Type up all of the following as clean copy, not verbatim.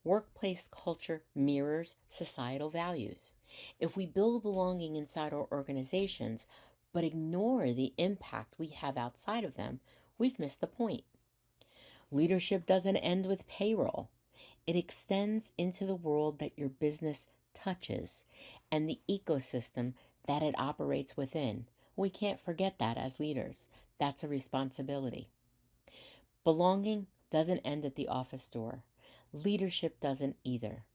Workplace culture mirrors societal values. If we build belonging inside our organizations, but ignore the impact we have outside of them, we've missed the point. Leadership doesn't end with payroll. It extends into the world that your business touches and the ecosystem that it operates within. We can't forget that as leaders. That's a responsibility. Belonging doesn't end at the office door. Leadership doesn't either.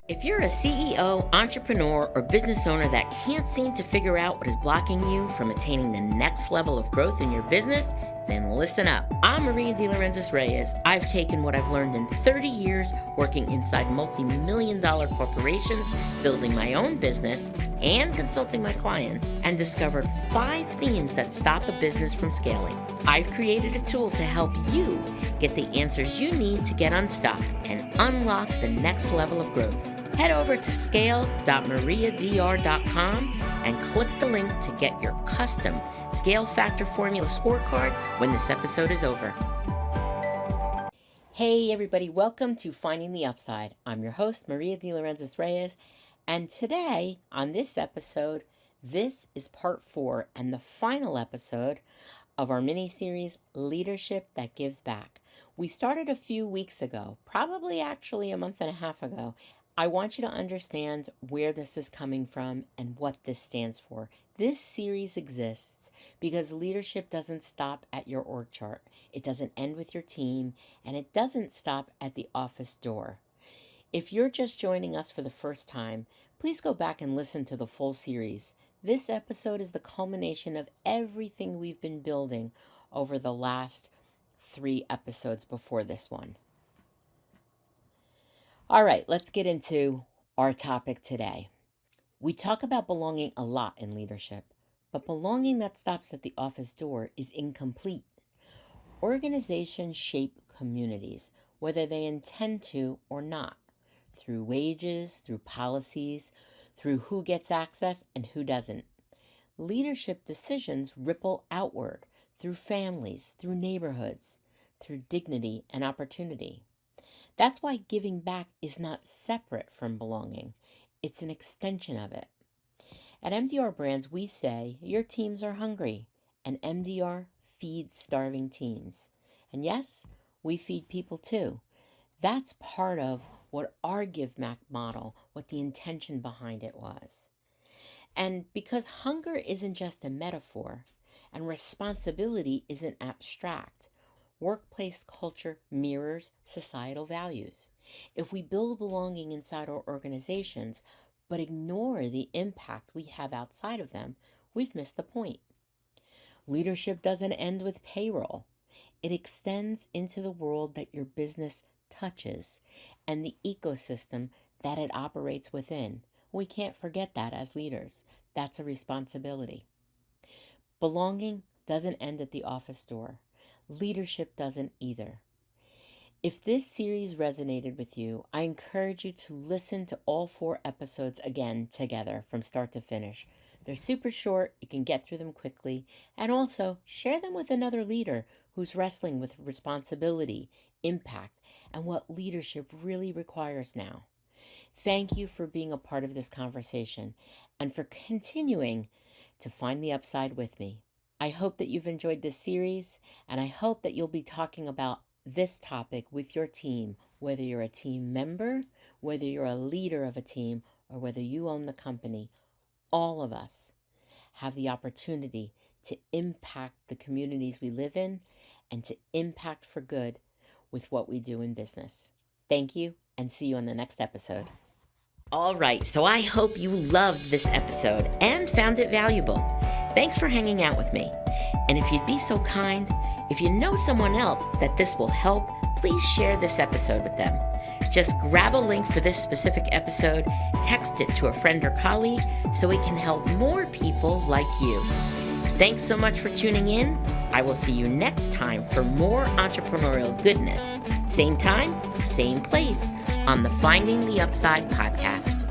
If you're a CEO, entrepreneur, or business owner that can't seem to figure out what is blocking you from attaining the next level of growth in your business, then listen up. I'm Maria de Lorenzo Reyes. I've taken what I've learned in 30 years working inside multi-million-dollar corporations, building my own business, and consulting my clients, and discovered 5 themes that stop a business from scaling. I've created a tool to help you get the answers you need to get unstuck and unlock the next level of growth. Head over to scale.mariadr.com and click the link to get your custom Scale Factor Formula scorecard when this episode is over. Hey everybody, welcome to Finding the Upside. I'm your host, Maria de Lorenzo Reyes, and today on this episode, this is part 4 and the final episode of our mini-series, Leadership That Gives Back. We started a few weeks ago, probably actually a month and a half ago. I want you to understand where this is coming from and what this stands for. This series exists because leadership doesn't stop at your org chart. It doesn't end with your team, and it doesn't stop at the office door. If you're just joining us for the first time, please go back and listen to the full series. This episode is the culmination of everything we've been building over the last 3 episodes before this one. All right, let's get into our topic today. We talk about belonging a lot in leadership, but belonging that stops at the office door is incomplete. Organizations shape communities, whether they intend to or not, through wages, through policies, through who gets access and who doesn't. Leadership decisions ripple outward through families, through neighborhoods, through dignity and opportunity. That's why giving back is not separate from belonging. It's an extension of it. At MDR Brands, we say your teams are hungry, and MDR feeds starving teams. And yes, we feed people too. That's part of what our Give Back model, what the intention behind it was. And because hunger isn't just a metaphor, and responsibility isn't abstract, workplace culture mirrors societal values. If we build belonging inside our organizations, but ignore the impact we have outside of them, we've missed the point. Leadership doesn't end with payroll. It extends into the world that your business touches and the ecosystem that it operates within. We can't forget that as leaders. That's a responsibility. Belonging doesn't end at the office door. Leadership doesn't either. If this series resonated with you, I encourage you to listen to all 4 episodes again together from start to finish. They're super short, you can get through them quickly, and also share them with another leader who's wrestling with responsibility, impact, and what leadership really requires now. Thank you for being a part of this conversation and for continuing to find the upside with me. I hope that you've enjoyed this series, and I hope that you'll be talking about this topic with your team, whether you're a team member, whether you're a leader of a team, or whether you own the company. All of us have the opportunity to impact the communities we live in and to impact for good with what we do in business. Thank you, and see you on the next episode. All right, so I hope you loved this episode and found it valuable. Thanks for hanging out with me. And if you'd be so kind, if you know someone else that this will help, please share this episode with them. Just grab a link for this specific episode, text it to a friend or colleague so it can help more people like you. Thanks so much for tuning in. I will see you next time for more entrepreneurial goodness. Same time, same place on the Finding the Upside podcast.